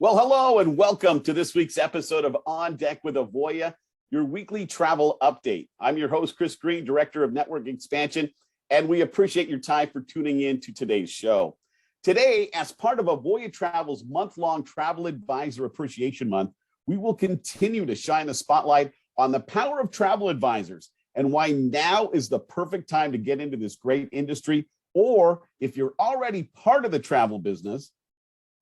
Well, hello and welcome to this week's episode of On Deck with Avoya, your weekly travel update. I'm your host, Chris Green, Director of Network Expansion, and we appreciate your time for tuning in to today's show. Today, as part of Avoya Travel's month-long Travel Advisor Appreciation Month, we will continue to shine the spotlight on the power of travel advisors and why now is the perfect time to get into this great industry, or if you're already part of the travel business,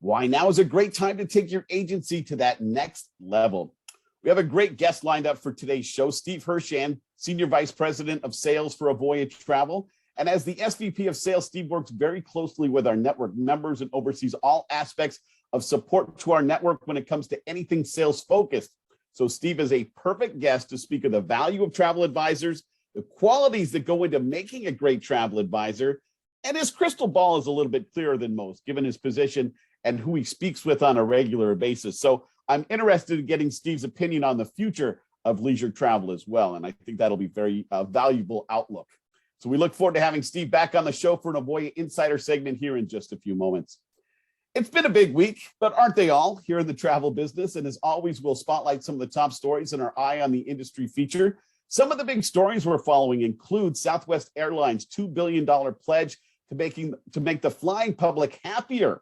why now is a great time to take your agency to that next level. We have a great guest lined up for today's show, Steve Hirshan, Senior Vice President of Sales for Avoya Travel. And as the SVP of Sales, Steve works very closely with our network members and oversees all aspects of support to our network when it comes to anything sales focused. So Steve is a perfect guest to speak of the value of travel advisors, the qualities that go into making a great travel advisor, and his crystal ball is a little bit clearer than most, given his position and who he speaks with on a regular basis. So I'm interested in getting Steve's opinion on the future of leisure travel as well. And I think that'll be very valuable outlook. So we look forward to having Steve back on the show for an Avoya Insider segment here in just a few moments. It's been a big week, but aren't they all here in the travel business? And as always, we'll spotlight some of the top stories in our Eye on the Industry feature. Some of the big stories we're following include Southwest Airlines' $2 billion pledge to make the flying public happier.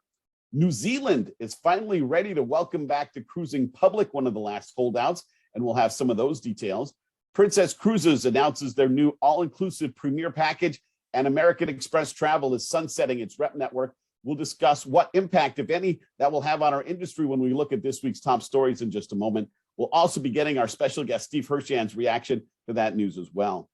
New Zealand is finally ready to welcome back the cruising public, one of the last holdouts, and we'll have some of those details. Princess Cruises announces their new all-inclusive premier package, and American Express Travel is sunsetting its rep network. We'll discuss what impact, if any, that will have on our industry when we look at this week's top stories in just a moment. We'll also be getting our special guest, Steve Hirshan's reaction to that news as well.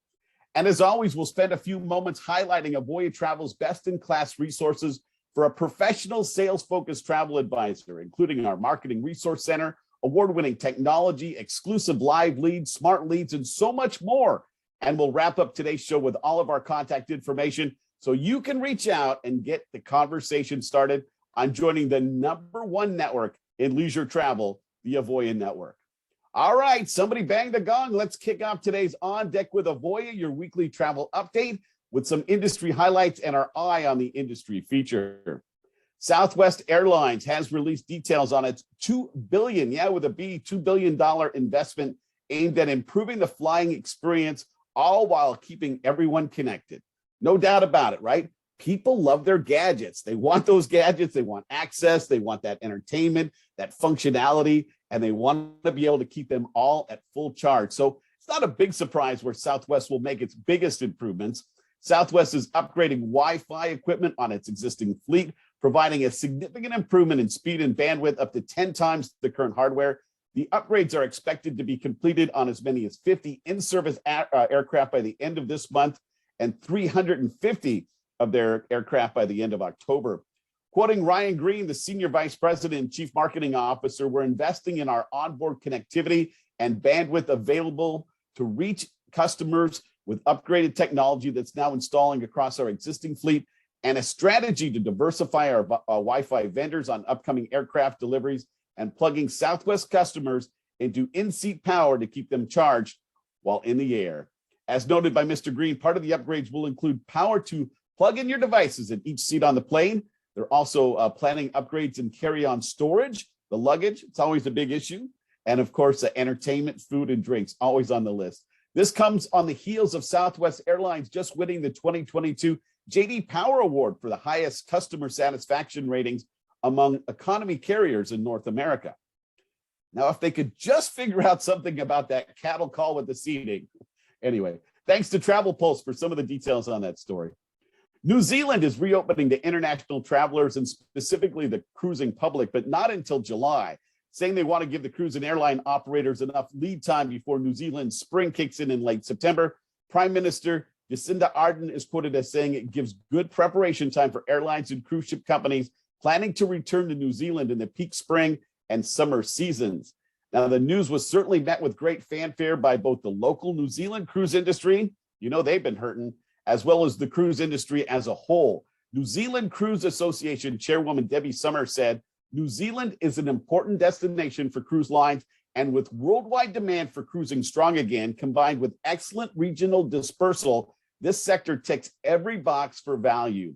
And as always, we'll spend a few moments highlighting Avoya Travel's best-in-class resources for a professional sales-focused travel advisor, including our Marketing Resource Center, award-winning technology, exclusive live leads, smart leads, and so much more. And we'll wrap up today's show with all of our contact information so you can reach out and get the conversation started on joining the #1 network in leisure travel, the Avoya Network. All right, somebody bang the gong. Let's kick off today's On Deck with Avoya, your weekly travel update, with some industry highlights and our Eye on the Industry feature. Southwest Airlines has released details on its $2 billion, with a B, $2 billion investment aimed at improving the flying experience, all while keeping everyone connected. No doubt about it, right? People love their gadgets. They want those gadgets. They want access. They want that entertainment, that functionality, and they want to be able to keep them all at full charge. So it's not a big surprise where Southwest will make its biggest improvements. Southwest is upgrading Wi-Fi equipment on its existing fleet, providing a significant improvement in speed and bandwidth up to 10 times the current hardware. The upgrades are expected to be completed on as many as 50 in-service aircraft by the end of this month and 350 of their aircraft by the end of October. Quoting Ryan Green, the Senior Vice President and Chief Marketing Officer, we're investing in our onboard connectivity and bandwidth available to reach customers with upgraded technology that's now installing across our existing fleet, and a strategy to diversify our Wi-Fi vendors on upcoming aircraft deliveries and plugging Southwest customers into in-seat power to keep them charged while in the air. As noted by Mr. Green, part of the upgrades will include power to plug in your devices in each seat on the plane. They're also planning upgrades in carry-on storage, the luggage, it's always a big issue, and of course, entertainment, food, and drinks, always on the list. This comes on the heels of Southwest Airlines just winning the 2022 J.D. Power Award for the highest customer satisfaction ratings among economy carriers in North America. Now, if they could just figure out something about that cattle call with the seating. Anyway, thanks to Travel Pulse for some of the details on that story. New Zealand is reopening to international travelers and specifically the cruising public, but not until July, saying they want to give the cruise and airline operators enough lead time before New Zealand's spring kicks in late September. Prime Minister Jacinda Ardern is quoted as saying it gives good preparation time for airlines and cruise ship companies planning to return to New Zealand in the peak spring and summer seasons. Now, the news was certainly met with great fanfare by both the local New Zealand cruise industry, they've been hurting, as well as the cruise industry as a whole. New Zealand Cruise Association Chairwoman Debbie Summer said, New Zealand is an important destination for cruise lines, and with worldwide demand for cruising strong again, combined with excellent regional dispersal, this sector ticks every box for value.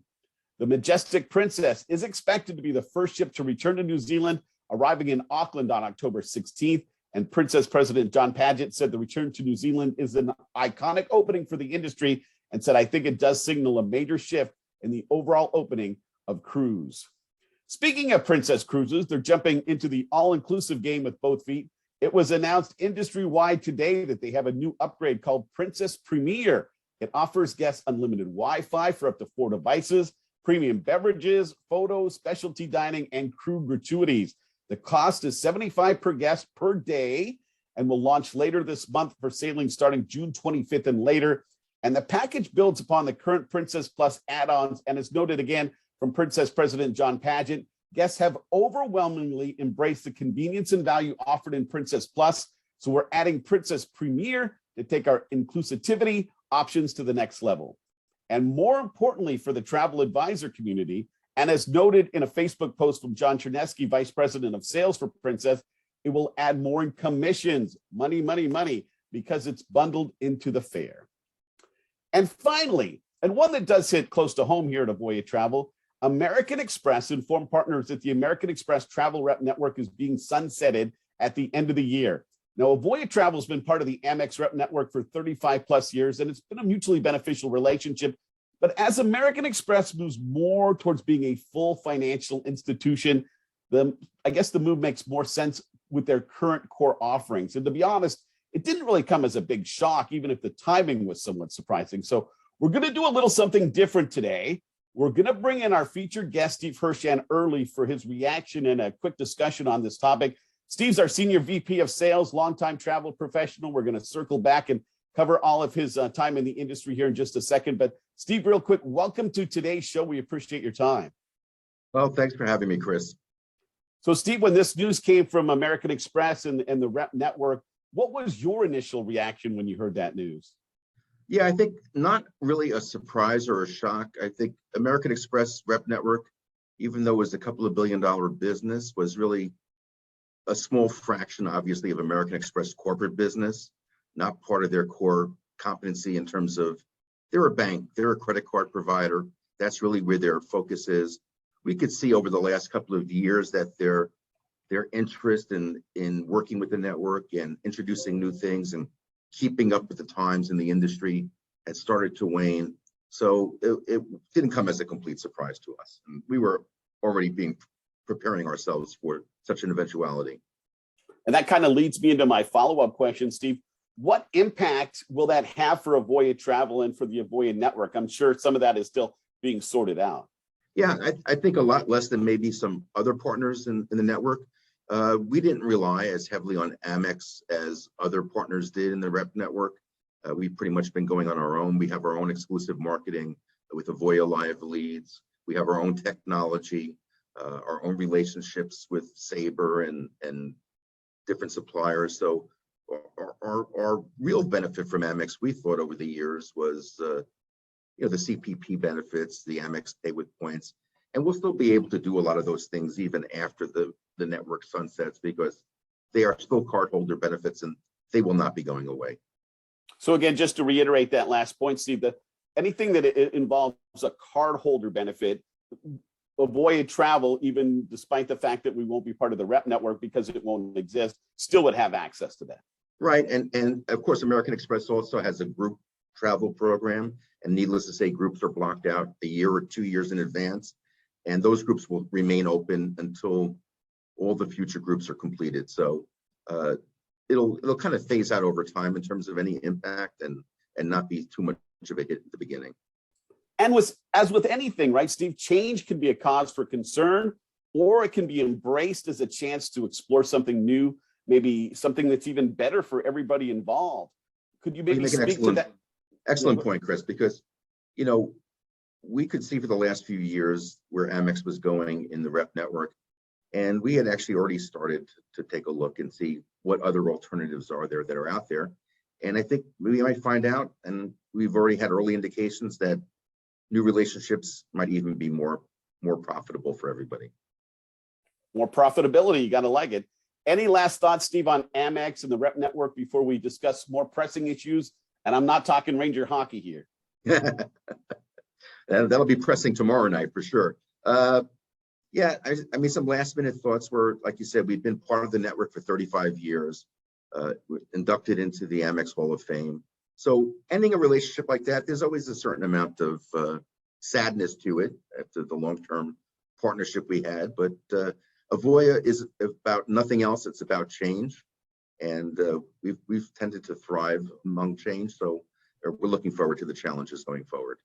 The Majestic Princess is expected to be the first ship to return to New Zealand arriving in Auckland on October 16th. And Princess President John Paget said the return to New Zealand is an iconic opening for the industry and said, I think it does signal a major shift in the overall opening of cruise. Speaking of Princess Cruises, they're jumping into the all-inclusive game with both feet. It was announced industry-wide today that they have a new upgrade called Princess Premier. It offers guests unlimited Wi-Fi for up to 4 devices, premium beverages, photos, specialty dining, and crew gratuities. The cost is $75 per guest per day and will launch later this month for sailing starting June 25th and later. And the package builds upon the current Princess Plus add-ons, and is noted again from Princess President John Paget. Guests have overwhelmingly embraced the convenience and value offered in Princess Plus. So we're adding Princess Premier to take our inclusivity options to the next level. And more importantly for the travel advisor community, and as noted in a Facebook post from John Chernesky, Vice President of Sales for Princess, it will add more in commissions, money, money, money, because it's bundled into the fare. And finally, and one that does hit close to home here at Avoya Travel, American Express informed partners that the American Express Travel Rep Network is being sunsetted at the end of the year. Now, Avoya Travel has been part of the Amex Rep Network for 35 plus years, and it's been a mutually beneficial relationship. But as American Express moves more towards being a full financial institution, I guess the move makes more sense with their current core offerings. And to be honest, it didn't really come as a big shock, even if the timing was somewhat surprising. So we're going to do a little something different today. We're going to bring in our featured guest, Steve Hirshan, early for his reaction and a quick discussion on this topic. Steve's our Senior VP of Sales, longtime travel professional. We're going to circle back and cover all of his time in the industry here in just a second. But Steve, real quick, welcome to today's show. We appreciate your time. Well, thanks for having me, Chris. So Steve, when this news came from American Express and the Rep Network, what was your initial reaction when you heard that news? Yeah, I think not really a surprise or a shock. I think American Express Rep Network, even though it was a couple of $1 billion business, was really a small fraction, obviously, of American Express corporate business, not part of their core competency in terms of they're a bank, they're a credit card provider. That's really where their focus is. We could see over the last couple of years that their interest in working with the network and introducing new things and keeping up with the times in the industry had started to wane. So it didn't come as a complete surprise to us. And we were already preparing ourselves for such an eventuality. And that kind of leads me into my follow-up question, Steve. What impact will that have for Avoya Travel and for the Avoya Network? I'm sure some of that is still being sorted out. Yeah, I think a lot less than maybe some other partners in the network. We didn't rely as heavily on Amex as other partners did in the Rep Network. We've pretty much been going on our own. We have our own exclusive marketing with Avoya Live Leads. We have our own technology, our own relationships with Sabre and different suppliers. So our real benefit from Amex, we thought over the years, was the CPP benefits, the Amex Pay with Points, and we'll still be able to do a lot of those things even after the network sunsets, because they are still cardholder benefits and they will not be going away. So again, just to reiterate that last point, Steve, that anything that it involves a cardholder benefit, Avoya Travel, even despite the fact that we won't be part of the Rep Network because it won't exist, still would have access to that. Right, and of course, American Express also has a group travel program, and needless to say, groups are blocked out a year or 2 years in advance, and those groups will remain open until all the future groups are completed. So it'll kind of phase out over time in terms of any impact and not be too much of a hit at the beginning. And as with anything, right, Steve, change can be a cause for concern, or it can be embraced as a chance to explore something new, maybe something that's even better for everybody involved. Could you maybe speak to that? Excellent point, Chris, because, we could see for the last few years where Amex was going in the Rep Network, and we had actually already started to take a look and see what other alternatives are there that are out there. And I think we might find out, and we've already had early indications that new relationships might even be more profitable for everybody. More profitability, you got to like it. Any last thoughts, Steve, on Amex and the Rep Network before we discuss more pressing issues? And I'm not talking Ranger hockey here. That'll be pressing tomorrow night for sure. Yeah, I mean, some last minute thoughts were, like you said, we've been part of the network for 35 years, inducted into the Amex Hall of Fame. So ending a relationship like that, there's always a certain amount of sadness to it after the long-term partnership we had. But Avoya is about nothing else. It's about change. And we've tended to thrive among change. So we're looking forward to the challenges going forward.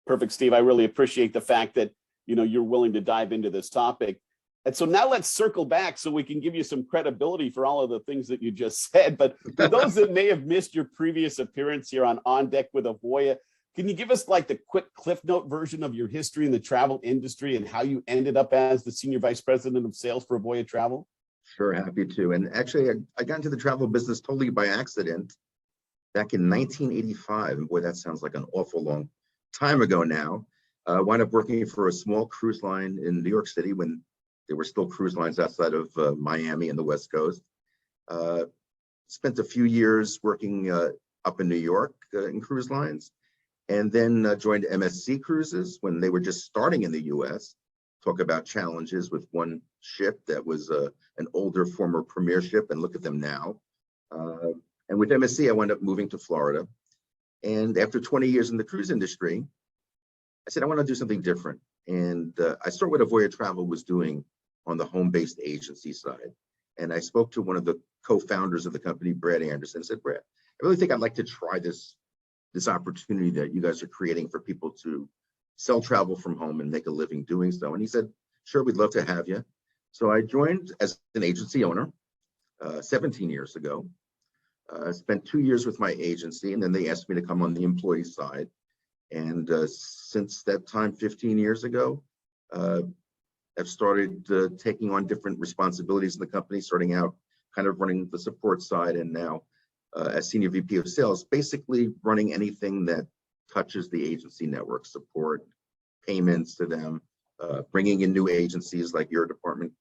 Perfect, Steve. I really appreciate the fact that you're willing to dive into this topic. And so now let's circle back so we can give you some credibility for all of the things that you just said. But for those that may have missed your previous appearance here on Deck with Avoya, can you give us like the quick Cliff Note version of your history in the travel industry and how you ended up as the Senior Vice President of Sales for Avoya Travel? Sure, happy to. And actually, I got into the travel business totally by accident back in 1985. And boy, that sounds like an awful long time ago now. Wound up working for a small cruise line in New York City when there were still cruise lines outside of Miami and the West Coast. Spent a few years working up in New York in cruise lines, and then joined MSC Cruises when they were just starting in the US. Talk about challenges with one ship that was an older former premier ship, and look at them now. And with MSC, I wound up moving to Florida. And after 20 years in the cruise industry, I said, I want to do something different. And I saw what Avoya Travel was doing on the home-based agency side. And I spoke to one of the co-founders of the company, Brad Anderson. I said, Brad, I really think I'd like to try this opportunity that you guys are creating for people to sell travel from home and make a living doing so. And he said, sure, we'd love to have you. So I joined as an agency owner 17 years ago. Spent 2 years with my agency, and then they asked me to come on the employee side. And since that time, 15 years ago, I've started taking on different responsibilities in the company, starting out kind of running the support side, and now as Senior VP of Sales, basically running anything that touches the agency network, support, payments to them, bringing in new agencies like your department,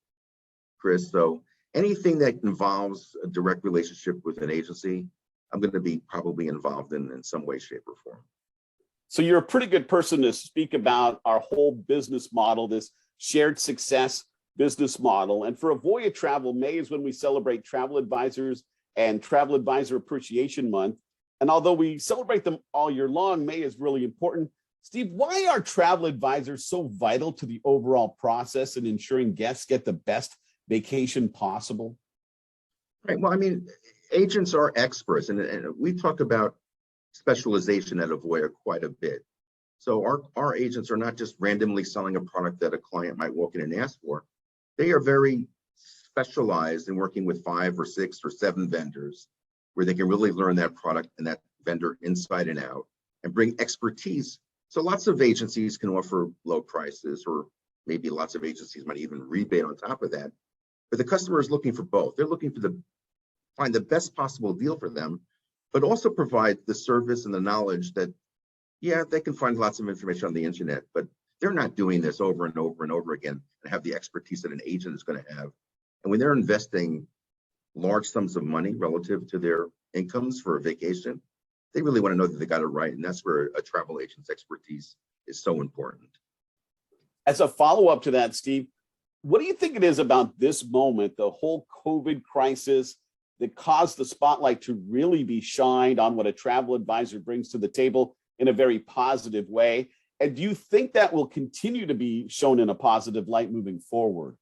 Chris. So anything that involves a direct relationship with an agency, I'm going to be probably involved in some way, shape, or form. So you're a pretty good person to speak about our whole business model, this shared success business model. And for Avoya Travel, May is when we celebrate travel advisors and Travel Advisor Appreciation Month. And although we celebrate them all year long, May is really important. Steve, why are travel advisors so vital to the overall process in ensuring guests get the best vacation possible? Right. Well, I mean, agents are experts, and we talk about specialization at Avoya quite a bit. So our agents are not just randomly selling a product that a client might walk in and ask for. They are very specialized in working with 5 or 6 or 7 vendors where they can really learn that product and that vendor inside and out and bring expertise. So lots of agencies can offer low prices, or maybe lots of agencies might even rebate on top of that. But the customer is looking for both. They're looking for find the best possible deal for them, but also provide the service and the knowledge that, yeah, they can find lots of information on the internet, but they're not doing this over and over and over again and have the expertise that an agent is going to have. And when they're investing large sums of money relative to their incomes for a vacation, they really want to know that they got it right. And that's where a travel agent's expertise is so important. As a follow-up to that, Steve, what do you think it is about this moment, the whole COVID crisis, that caused the spotlight to really be shined on what a travel advisor brings to the table in a very positive way? And do you think that will continue to be shown in a positive light moving forward?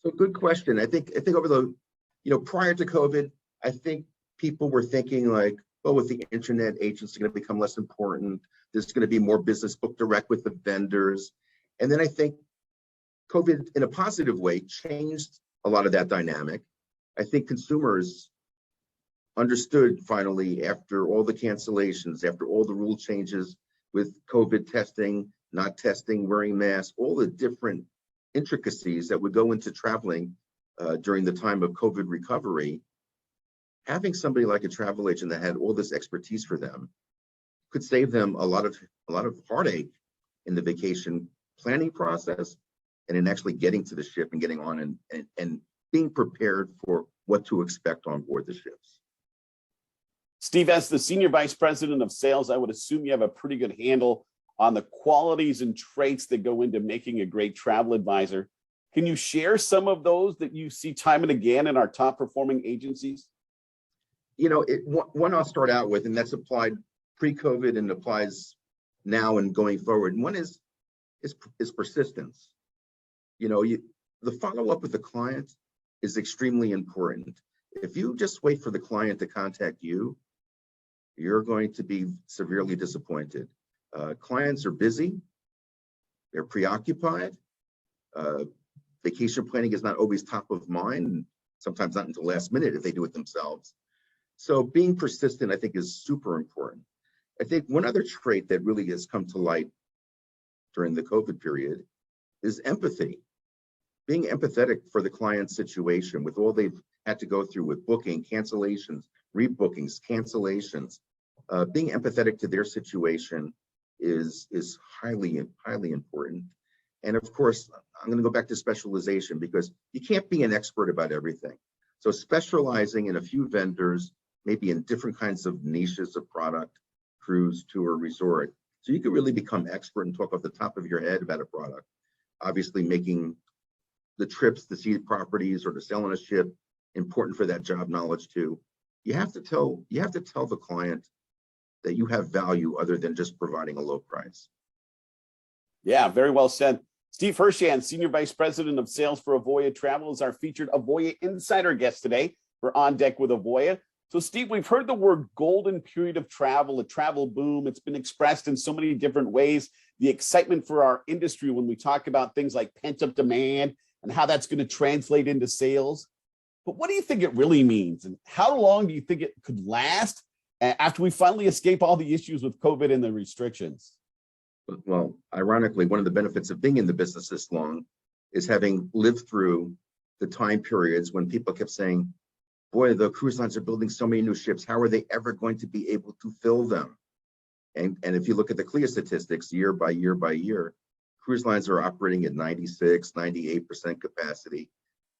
So good question. I think over the, prior to COVID, I think people were thinking like, well, with the internet, agents are going to become less important. There's going to be more business book direct with the vendors. And then I think COVID, in a positive way, changed a lot of that dynamic. I think consumers understood finally, after all the cancellations, after all the rule changes with COVID testing, not testing, wearing masks, all the different intricacies that would go into traveling during the time of COVID recovery. Having somebody like a travel agent that had all this expertise for them could save them a lot of heartache in the vacation planning process and in actually getting to the ship and getting on and being prepared for what to expect on board the ships. Steve, as the Senior Vice President of Sales, I would assume you have a pretty good handle on the qualities and traits that go into making a great travel advisor. Can you share some of those that you see time and again in our top performing agencies? One I'll start out with, and that's applied pre-COVID and applies now and going forward. And one is persistence. The follow-up with the client is extremely important. If you just wait for the client to contact you, you're going to be severely disappointed. Clients are busy, they're preoccupied. Vacation planning is not always top of mind, and sometimes not until last minute if they do it themselves. So being persistent, I think, is super important. I think one other trait that really has come to light during the COVID period is empathy. Being empathetic for the client's situation with all they've had to go through with booking, cancellations, rebookings, cancellations. Being empathetic to their situation is highly important. And of course, I'm going to go back to specialization, because you can't be an expert about everything. So specializing in a few vendors, maybe in different kinds of niches of product, cruise, tour, resort. So you can really become expert and talk off the top of your head about a product. Obviously, making the trips to see properties or to sail on a ship important for that job knowledge too. You have to tell the client that you have value other than just providing a low price. Yeah, very well said. Steve Hirshan, Senior Vice President of Sales for Avoya Travel, is our featured Avoya Insider guest today for On Deck with Avoya. So Steve, we've heard the word golden period of travel, a travel boom. It's been expressed in so many different ways. The excitement for our industry when we talk about things like pent-up demand and how that's going to translate into sales. But what do you think it really means? And how long do you think it could last after we finally escape all the issues with COVID and the restrictions? Well, ironically, one of the benefits of being in the business this long is having lived through the time periods when people kept saying, boy, the cruise lines are building so many new ships. How are they ever going to be able to fill them? And if you look at the CLIA statistics year by year by year, cruise lines are operating at 96, 98% capacity.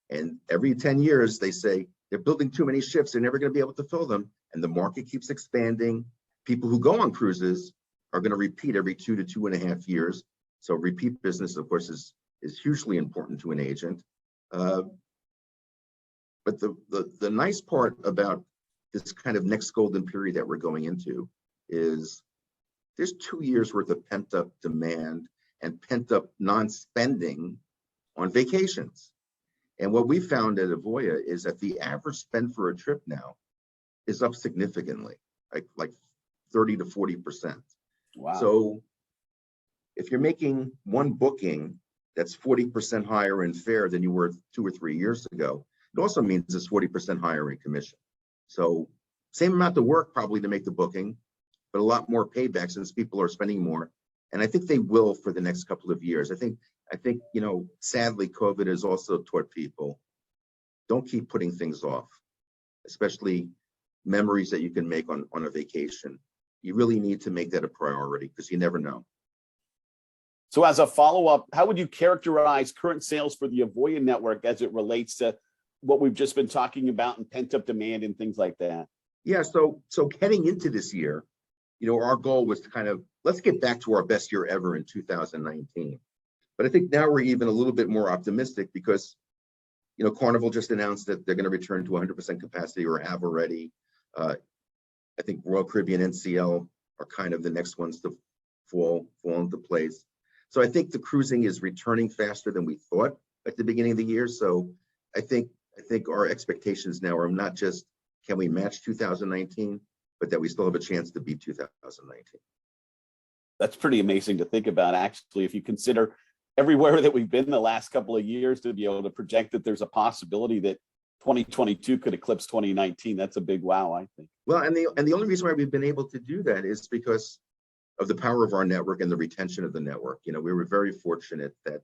And every 10 years, they say they're building too many ships. They're never going to be able to fill them. And the market keeps expanding. People who go on cruises are going to repeat every 2 to 2.5 years. So repeat business, of course, is hugely important to an agent. But the nice part about this kind of next golden period that we're going into is there's 2 years worth of pent-up demand and pent-up non-spending on vacations. And what we found at Avoya is that the average spend for a trip now is up significantly, like 30 to 40%. Wow. So if you're making one booking that's 40% higher in fare than you were 2 or 3 years ago, it also means it's 40% higher in commission. So same amount of work probably to make the booking, but a lot more payback since people are spending more. And I think they will for the next couple of years. I think, sadly, COVID has also taught people, don't keep putting things off, especially memories that you can make on a vacation. You really need to make that a priority because you never know. So as a follow-up, how would you characterize current sales for the Avoya network as it relates to what we've just been talking about and pent-up demand and things like that? Yeah, so heading into this year, our goal was to let's get back to our best year ever in 2019. But I think now we're even a little bit more optimistic because, Carnival just announced that they're going to return to 100% capacity or have already. I think Royal Caribbean and NCL are kind of the next ones to fall into place. So I think the cruising is returning faster than we thought at the beginning of the year. So I think our expectations now are not just can we match 2019, but that we still have a chance to beat 2019. That's pretty amazing to think about, actually, if you consider everywhere that we've been the last couple of years to be able to project that there's a possibility that 2022 could eclipse 2019. That's a big wow, I think. Well, and the only reason why we've been able to do that is because of the power of our network and the retention of the network. We were very fortunate that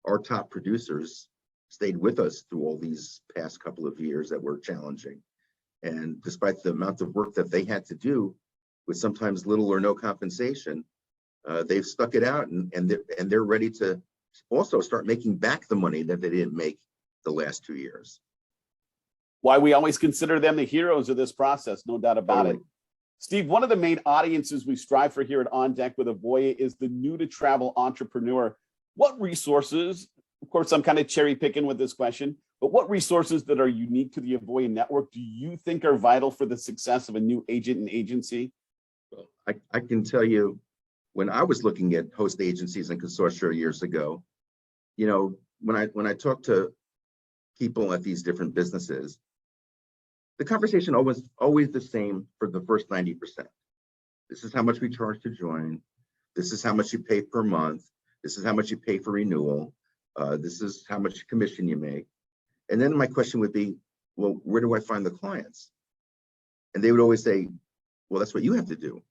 our top producers stayed with us through all these past couple of years that were challenging. And despite the amount of work that they had to do with sometimes little or no compensation, they've stuck it out and they're ready to also start making back the money that they didn't make the last 2 years. Why we always consider them the heroes of this process, no doubt about it. Steve, one of the main audiences we strive for here at On Deck with Avoya is the new to travel entrepreneur. What resources, of course, I'm kind of cherry picking with this question, but what resources that are unique to the Avoya network do you think are vital for the success of a new agent and agency? Well, I can tell you, when I was looking at host agencies and consortia years ago, when I talk to people at these different businesses, the conversation always the same for the first 90%. This is how much we charge to join. This is how much you pay per month. This is how much you pay for renewal. This is how much commission you make. And then my question would be, well, where do I find the clients? And they would always say, well, that's what you have to do.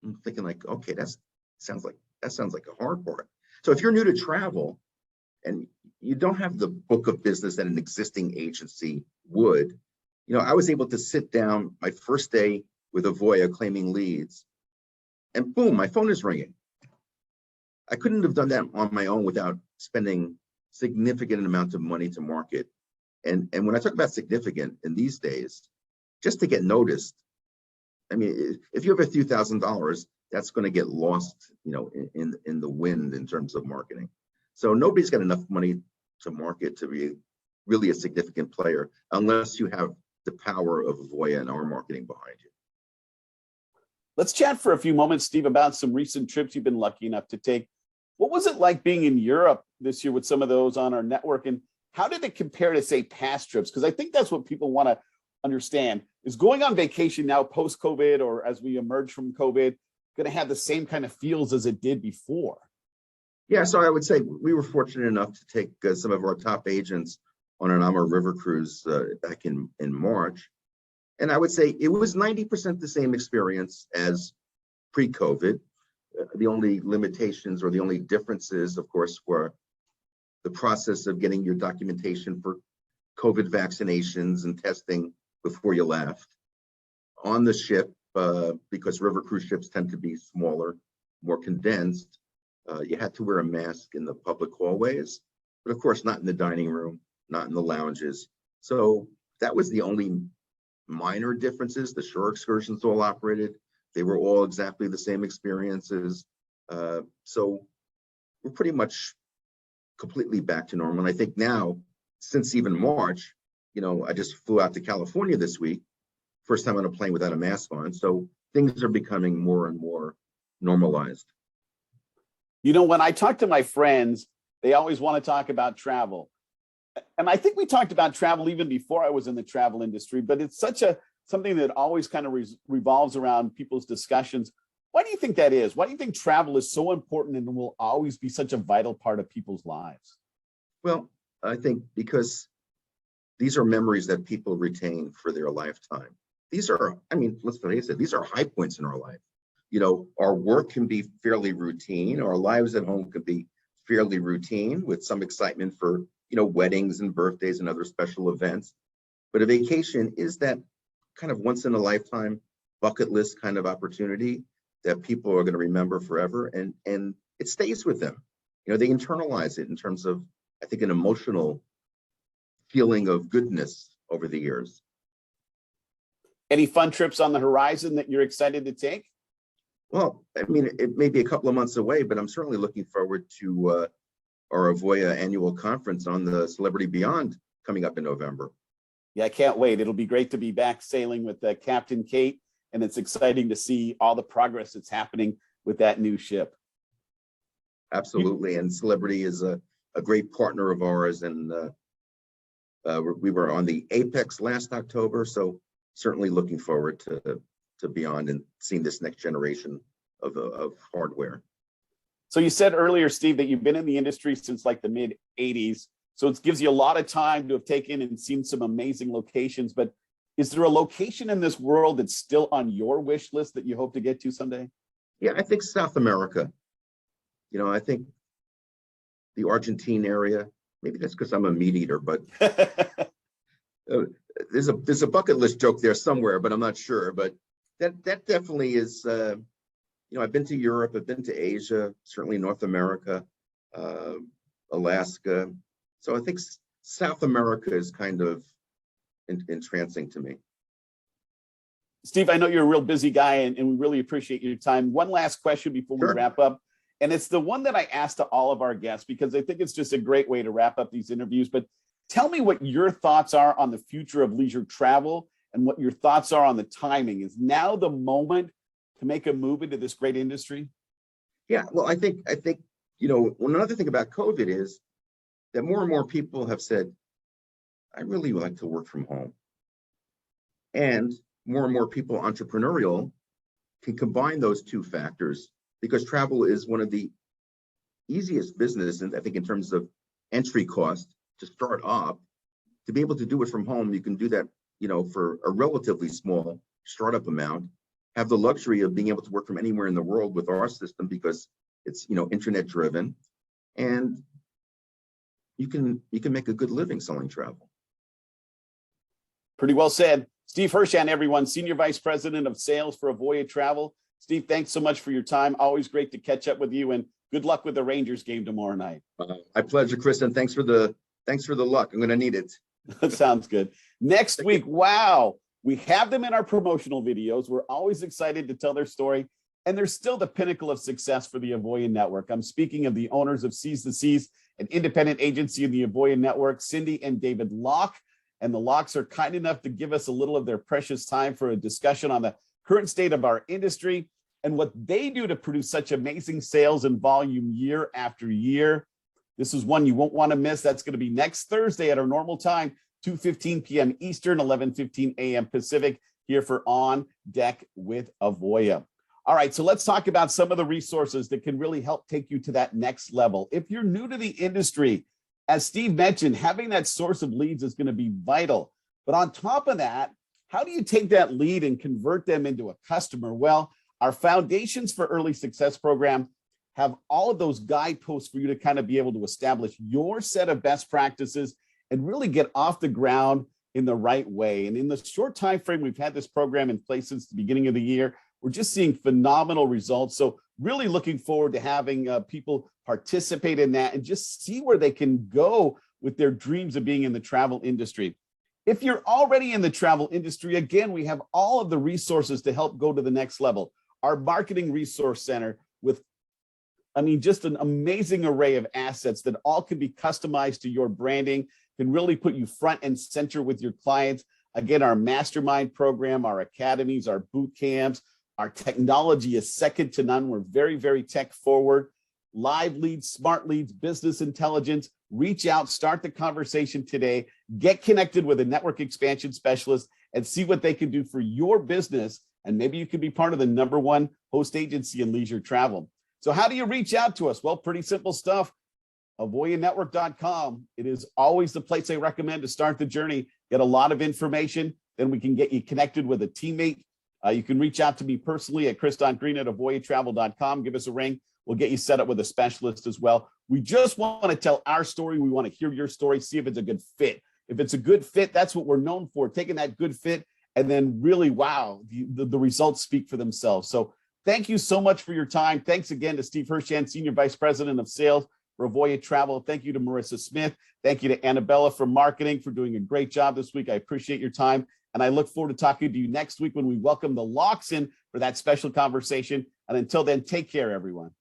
I'm thinking like, okay, that sounds like a hard part. So if you're new to travel and you don't have the book of business that an existing agency would, I was able to sit down my first day with Avoya claiming leads, and boom, my phone is ringing. I couldn't have done that on my own without spending significant amount of money to market. And when I talk about significant in these days, just to get noticed, I mean, if you have a few $1,000s, that's going to get lost, in the wind in terms of marketing. So nobody's got enough money to market to be really a significant player unless you have the power of Avoya and our marketing behind you. Let's chat for a few moments, Steve, about some recent trips you've been lucky enough to take. What was it like being in Europe this year with some of those on our network? And how did it compare to, say, past trips? Because I think that's what people want to understand. Is going on vacation now post-COVID, or as we emerge from COVID, going to have the same kind of feels as it did before? Yeah, so I would say we were fortunate enough to take some of our top agents on an Amur River cruise back in March. And I would say it was 90% the same experience as pre-COVID. The only limitations or the only differences, of course, were the process of getting your documentation for COVID vaccinations and testing before you left. On the ship, because river cruise ships tend to be smaller, more condensed, you had to wear a mask in the public hallways, but of course not in the dining room, not in the lounges. So that was the only minor differences. The shore excursions all operated. They were all exactly the same experiences. So we're pretty much completely back to normal. And I think now, since even March, I just flew out to California this week, first time on a plane without a mask on. So things are becoming more and more normalized. When I talk to my friends, they always want to talk about travel. And I think we talked about travel even before I was in the travel industry, but it's something that always kind of revolves around people's discussions. Why do you think that is? Why do you think travel is so important and will always be such a vital part of people's lives? Well, I think because these are memories that people retain for their lifetime. These are, let's face it, these are high points in our life. Our work can be fairly routine. Our lives at home could be fairly routine with some excitement for, weddings and birthdays and other special events. But a vacation is that kind of once in a lifetime bucket list kind of opportunity that people are going to remember forever. And it stays with them. They internalize it in terms of, I think, an emotional feeling of goodness over the years. Any fun trips on the horizon that you're excited to take? Well, it may be a couple of months away, but I'm certainly looking forward to our Avoya annual conference on the Celebrity Beyond coming up in November. Yeah, I can't wait. It'll be great to be back sailing with Captain Kate, and it's exciting to see all the progress that's happening with that new ship. Absolutely, and Celebrity is a great partner of ours, and we were on the Apex last October, so certainly looking forward to Beyond and seeing this next generation of hardware. So you said earlier, Steve, that you've been in the industry since like the mid 80s. So it gives you a lot of time to have taken and seen some amazing locations. But is there a location in this world that's still on your wish list that you hope to get to someday? Yeah, I think South America. I think the Argentine area, maybe that's because I'm a meat eater, but there's a bucket list joke there somewhere, but I'm not sure. But that definitely is, I've been to Europe, I've been to Asia, certainly North America, Alaska. So I think South America is kind of entrancing to me. Steve, I know you're a real busy guy, and we really appreciate your time. One last question before we Sure. wrap up. And it's the one that I asked to all of our guests because I think it's just a great way to wrap up these interviews. But tell me what your thoughts are on the future of leisure travel and what your thoughts are on the timing. Is now the moment to make a move into this great industry? Yeah, well, I think, another thing about COVID is that more and more people have said, I really like to work from home. And more people entrepreneurial can combine those two factors because travel is one of the easiest businesses, I think, in terms of entry cost to start up. To be able to do it from home, you can do that, for a relatively small startup amount, have the luxury of being able to work from anywhere in the world with our system because it's, internet driven, and you can make a good living selling travel. Pretty well said. Steve Hirshan, everyone, Senior Vice President of Sales for Avoya Travel. Steve, thanks so much for your time. Always great to catch up with you, and good luck with the Rangers game tomorrow night. My pleasure, Chris, and thanks for the luck. I'm going to need it. Sounds good. Next week, wow, we have them in our promotional videos. We're always excited to tell their story, and they're still the pinnacle of success for the Avoya Network. I'm speaking of the owners of Seas to Seas, an independent agency in the Avoya Network, Cindy and David Locke. And the Locks are kind enough to give us a little of their precious time for a discussion on the current state of our industry and what they do to produce such amazing sales and volume year after year. This is one you won't want to miss. That's going to be next Thursday at our normal time, 2:15 p.m. Eastern, 11:15 a.m. Pacific, here for On Deck with Avoya. All right, so let's talk about some of the resources that can really help take you to that next level. If you're new to the industry, as Steve mentioned, having that source of leads is going to be vital. But on top of that, how do you take that lead and convert them into a customer? Well, our Foundations for Early Success program have all of those guideposts for you to kind of be able to establish your set of best practices and really get off the ground in the right way. And in the short time frame we've had this program in place since the beginning of the year, we're just seeing phenomenal results. So really looking forward to having people participate in that and just see where they can go with their dreams of being in the travel industry. If you're already in the travel industry, again, we have all of the resources to help go to the next level. Our marketing resource center with, just an amazing array of assets that all can be customized to your branding, can really put you front and center with your clients. Again, our mastermind program, our academies, our boot camps, our technology is second to none. We're very, very tech forward. Live leads, smart leads, business intelligence. Reach out, start the conversation today, get connected with a network expansion specialist and see what they can do for your business. And maybe you could be part of the #1 host agency in leisure travel. So how do you reach out to us? Well, pretty simple stuff. AvoyaNetwork.com. It is always the place I recommend to start the journey. Get a lot of information. Then we can get you connected with a teammate. You can reach out to me personally at chris.green@avoyatravel.com. Give us a ring. We'll get you set up with a specialist as well. We just want to tell our story. We want to hear your story, see if it's a good fit. If it's a good fit, that's what we're known for, taking that good fit and then really, wow, the results speak for themselves. So thank you so much for your time. Thanks again to Steve Hirshan, Senior Vice President of Sales for Avoya Travel. Thank you to Marissa Smith. Thank you to Annabella from marketing for doing a great job this week. I appreciate your time. And I look forward to talking to you next week when we welcome the Locks in for that special conversation. And until then, take care, everyone.